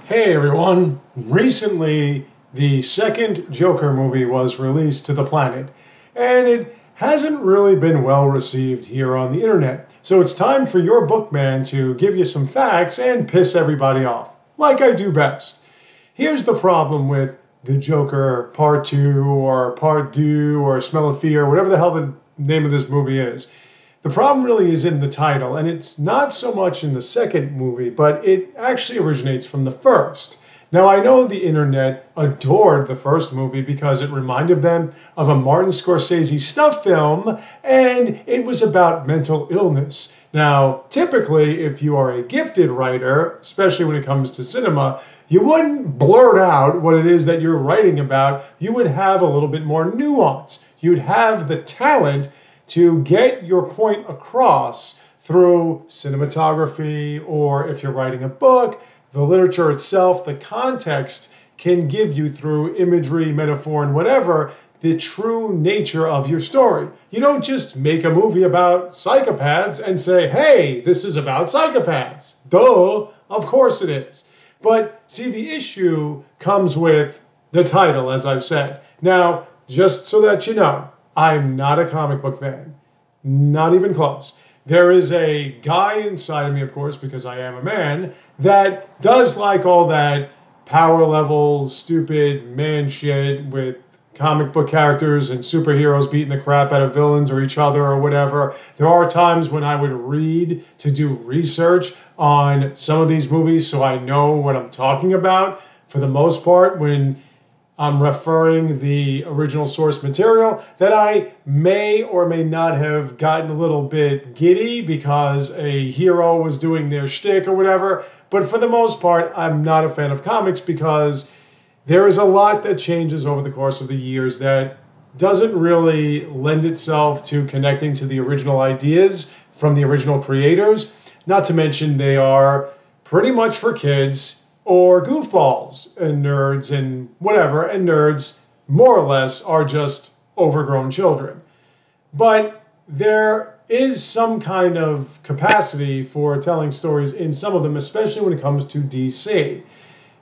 Hey everyone! Recently, the second Joker movie was released to the planet, and it hasn't really been well received here on the internet. So it's time for your bookman to give you some facts and piss everybody off, like I do best. Here's the problem with the Joker Part 2 or Part 2 or Smell of Fear, whatever the hell the name of this movie is. The problem really is in the title, and it's not so much in the second movie, but it actually originates from the first. Now, I know the internet adored the first movie because it reminded them of a Martin Scorsese snuff film, and it was about mental illness. Now, typically, if you are a gifted writer, especially when it comes to cinema, you wouldn't blurt out what it is that you're writing about. You would have a little bit more nuance. You'd have the talent to get your point across through cinematography, or if you're writing a book, the literature itself, the context can give you through imagery, metaphor, and whatever, the true nature of your story. You don't just make a movie about psychopaths and say, hey, this is about psychopaths. Duh, of course it is. But see, the issue comes with the title, as I've said. Now, just so that you know, I'm not a comic book fan. Not even close. There is a guy inside of me, of course, because I am a man, that does like all that power level, stupid man shit with comic book characters and superheroes beating the crap out of villains or each other or whatever. There are times when I would read to do research on some of these movies so I know what I'm talking about. For the most part, when I'm referring the original source material, that I may or may not have gotten a little bit giddy because a hero was doing their shtick or whatever. But for the most part, I'm not a fan of comics because there is a lot that changes over the course of the years that doesn't really lend itself to connecting to the original ideas from the original creators. Not to mention they are pretty much for kids or goofballs and nerds and whatever, and nerds more or less are just overgrown children. But there is some kind of capacity for telling stories in some of them, especially when it comes to DC.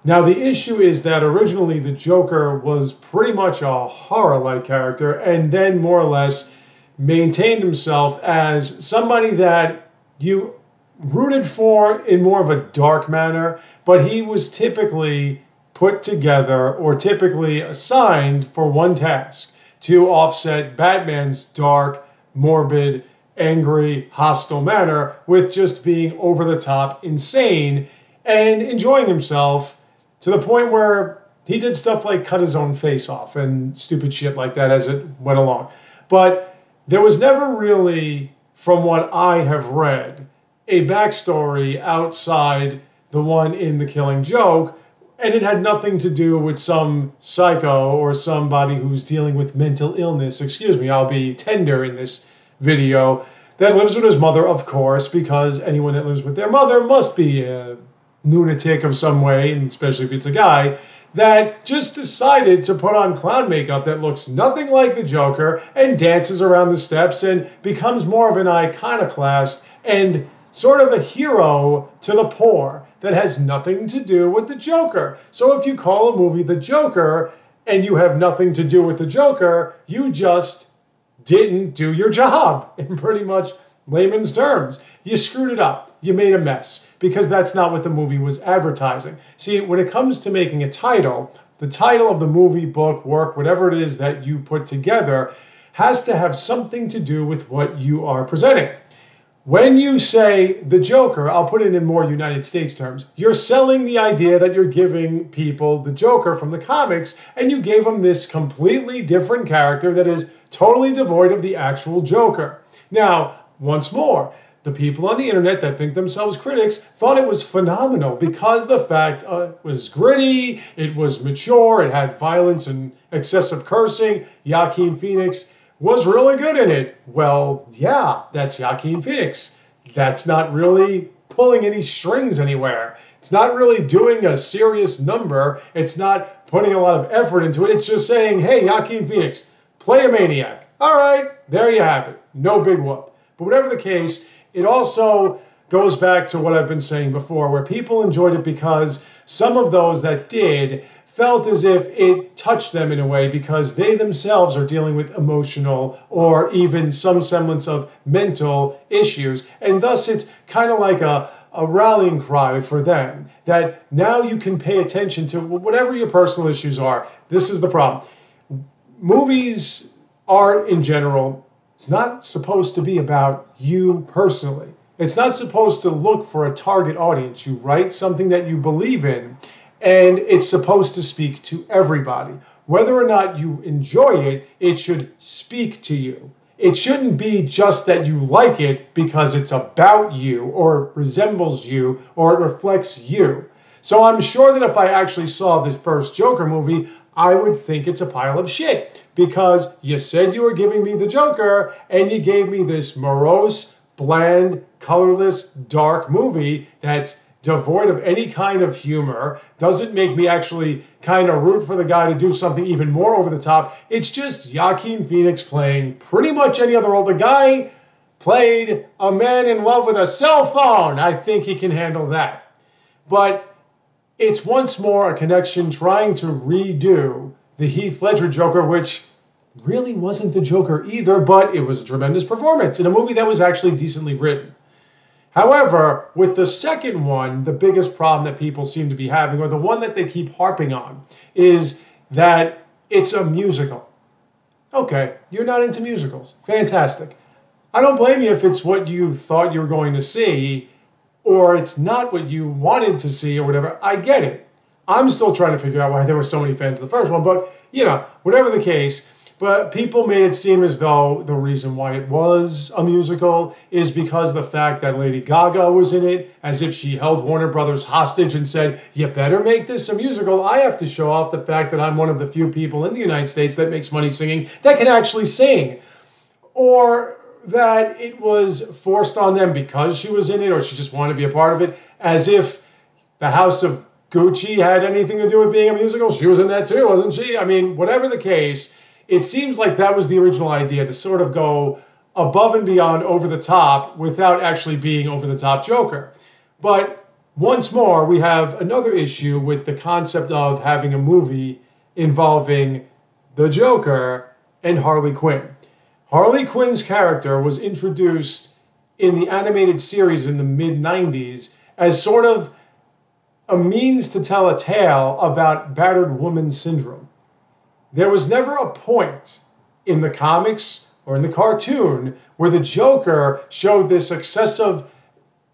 Now, the issue is that originally the Joker was pretty much a horror-like character and then more or less maintained himself as somebody that you rooted for in more of a dark manner, but he was typically put together or typically assigned for one task: to offset Batman's dark, morbid, angry, hostile manner with just being over-the-top insane and enjoying himself to the point where he did stuff like cut his own face off and stupid shit like that as it went along. But there was never really, from what I have read, a backstory outside the one in The Killing Joke, and it had nothing to do with some psycho or somebody who's dealing with mental illness. Excuse me, I'll be tender in this video. That lives with his mother, of course, because anyone that lives with their mother must be a lunatic of some way, and especially if it's a guy, that just decided to put on clown makeup that looks nothing like the Joker and dances around the steps and becomes more of an iconoclast and sort of a hero to the poor that has nothing to do with the Joker. So if you call a movie The Joker and you have nothing to do with the Joker, you just didn't do your job, in pretty much layman's terms. You screwed it up. You made a mess, because that's not what the movie was advertising. See, when it comes to making a title, the title of the movie, book, work, whatever it is that you put together has to have something to do with what you are presenting. When you say the Joker, I'll put it in more United States terms, you're selling the idea that you're giving people the Joker from the comics, and you gave them this completely different character that is totally devoid of the actual Joker. Now, once more, the people on the internet that think themselves critics thought it was phenomenal because the fact it was gritty, it was mature, it had violence and excessive cursing. Joaquin Phoenix was really good in it. Well, yeah, that's Joaquin Phoenix. That's not really pulling any strings anywhere. It's not really doing a serious number. It's not putting a lot of effort into it. It's just saying, hey, Joaquin Phoenix, play a maniac. All right, there you have it. No big whoop. But whatever the case, it also goes back to what I've been saying before, where people enjoyed it because some of those that did felt as if it touched them in a way because they themselves are dealing with emotional or even some semblance of mental issues. And thus it's kind of like a rallying cry for them that now you can pay attention to whatever your personal issues are. This is the problem. Movies, art in general, it's not supposed to be about you personally. It's not supposed to look for a target audience. You write something that you believe in, and it's supposed to speak to everybody. Whether or not you enjoy it, it should speak to you. It shouldn't be just that you like it because it's about you or resembles you or it reflects you. So I'm sure that if I actually saw the first Joker movie, I would think it's a pile of shit because you said you were giving me the Joker and you gave me this morose, bland, colorless, dark movie that's devoid of any kind of humor, doesn't make me actually kind of root for the guy to do something even more over the top. It's just Joaquin Phoenix playing pretty much any other role. The guy played a man in love with a cell phone. I think he can handle that. But it's once more a connection trying to redo the Heath Ledger Joker, which really wasn't the Joker either, but it was a tremendous performance in a movie that was actually decently written. However, with the second one, the biggest problem that people seem to be having, or the one that they keep harping on, is that it's a musical. Okay, you're not into musicals. Fantastic. I don't blame you if it's what you thought you were going to see, or it's not what you wanted to see, or whatever. I get it. I'm still trying to figure out why there were so many fans of the first one, but, whatever the case. But people made it seem as though the reason why it was a musical is because of the fact that Lady Gaga was in it, as if she held Warner Brothers hostage and said, you better make this a musical. I have to show off the fact that I'm one of the few people in the United States that makes money singing that can actually sing. Or that it was forced on them because she was in it or she just wanted to be a part of it, as if the House of Gucci had anything to do with being a musical. She was in that too, wasn't she? I mean, whatever the case, it seems like that was the original idea, to sort of go above and beyond, over the top, without actually being over the top Joker. But once more, we have another issue with the concept of having a movie involving the Joker and Harley Quinn. Harley Quinn's character was introduced in the animated series in the mid-90s as sort of a means to tell a tale about battered woman syndrome. There was never a point in the comics or in the cartoon where the Joker showed this excessive,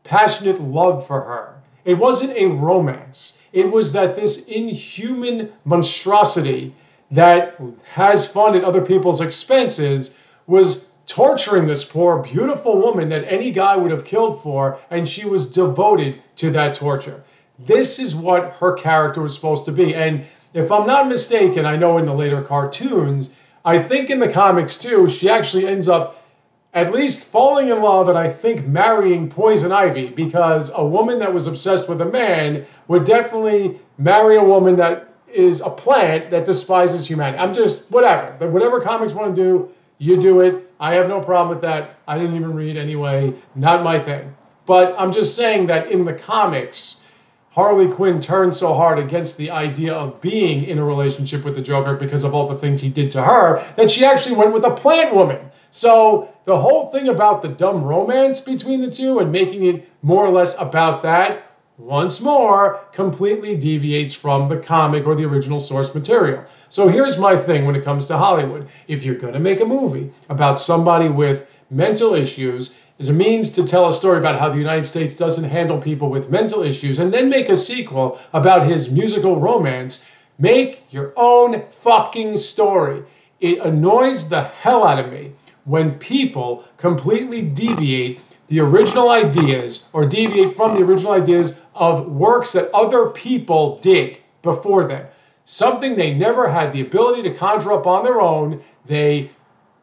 passionate love for her. It wasn't a romance. It was that this inhuman monstrosity that has fun at other people's expenses was torturing this poor, beautiful woman that any guy would have killed for, and she was devoted to that torture. This is what her character was supposed to be. And if I'm not mistaken, I know in the later cartoons, I think in the comics too, she actually ends up at least falling in love and I think marrying Poison Ivy, because a woman that was obsessed with a man would definitely marry a woman that is a plant that despises humanity. I'm just, whatever comics want to do, you do it. I have no problem with that. I didn't even read anyway, not my thing. But I'm just saying that in the comics, Harley Quinn turned so hard against the idea of being in a relationship with the Joker because of all the things he did to her that she actually went with a plant woman. So the whole thing about the dumb romance between the two and making it more or less about that, once more, completely deviates from the comic or the original source material. So here's my thing when it comes to Hollywood. If you're going to make a movie about somebody with mental issues, is a means to tell a story about how the United States doesn't handle people with mental issues, and then make a sequel about his musical romance, make your own fucking story. It annoys the hell out of me when people completely deviate the original ideas or deviate from the original ideas of works that other people did before them. Something they never had the ability to conjure up on their own, they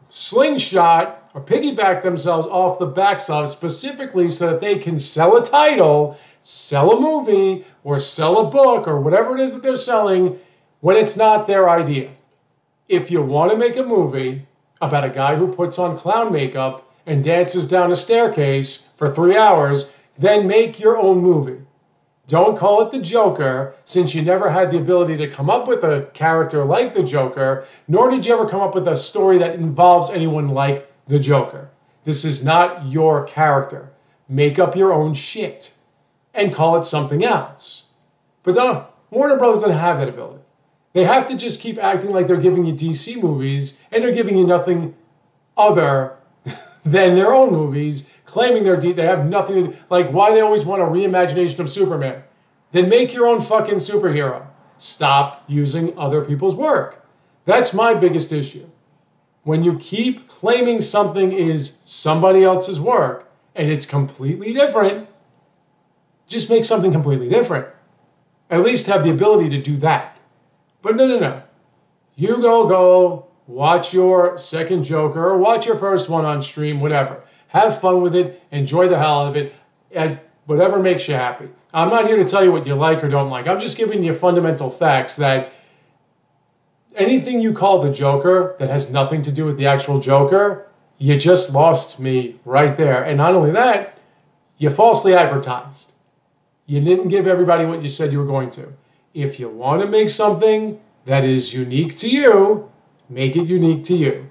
slingshot or piggyback themselves off the backs of, specifically so that they can sell a title, sell a movie, or sell a book, or whatever it is that they're selling, when it's not their idea. If you want to make a movie about a guy who puts on clown makeup and dances down a staircase for 3 hours, then make your own movie. Don't call it the Joker, since you never had the ability to come up with a character like the Joker, nor did you ever come up with a story that involves anyone like the Joker. This is not your character. Make up your own shit and call it something else. But Warner Brothers doesn't have that ability. They have to just keep acting like they're giving you DC movies and they're giving you nothing other than their own movies, claiming they have nothing to do. Like, why they always want a reimagination of Superman. Then make your own fucking superhero. Stop using other people's work. That's my biggest issue. When you keep claiming something is somebody else's work and it's completely different, just make something completely different. At least have the ability to do that. But no. You go watch your second Joker or watch your first one on stream, whatever. Have fun with it. Enjoy the hell out of it. Whatever makes you happy. I'm not here to tell you what you like or don't like. I'm just giving you fundamental facts that anything you call the Joker that has nothing to do with the actual Joker, you just lost me right there. And not only that, you falsely advertised. You didn't give everybody what you said you were going to. If you want to make something that is unique to you, make it unique to you.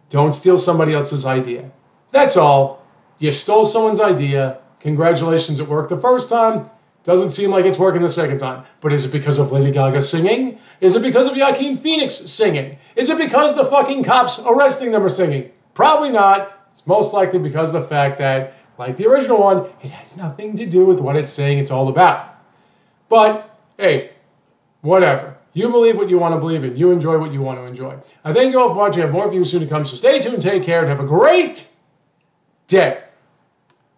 Don't steal somebody else's idea. That's all. You stole someone's idea. Congratulations, it worked the first time. Doesn't seem like it's working the second time. But is it because of Lady Gaga singing? Is it because of Joaquin Phoenix singing? Is it because the fucking cops arresting them are singing? Probably not. It's most likely because of the fact that, like the original one, it has nothing to do with what it's saying it's all about. But, hey, whatever. You believe what you want to believe and you enjoy what you want to enjoy. I thank you all for watching. I have more views soon to come, so stay tuned, take care, and have a great day.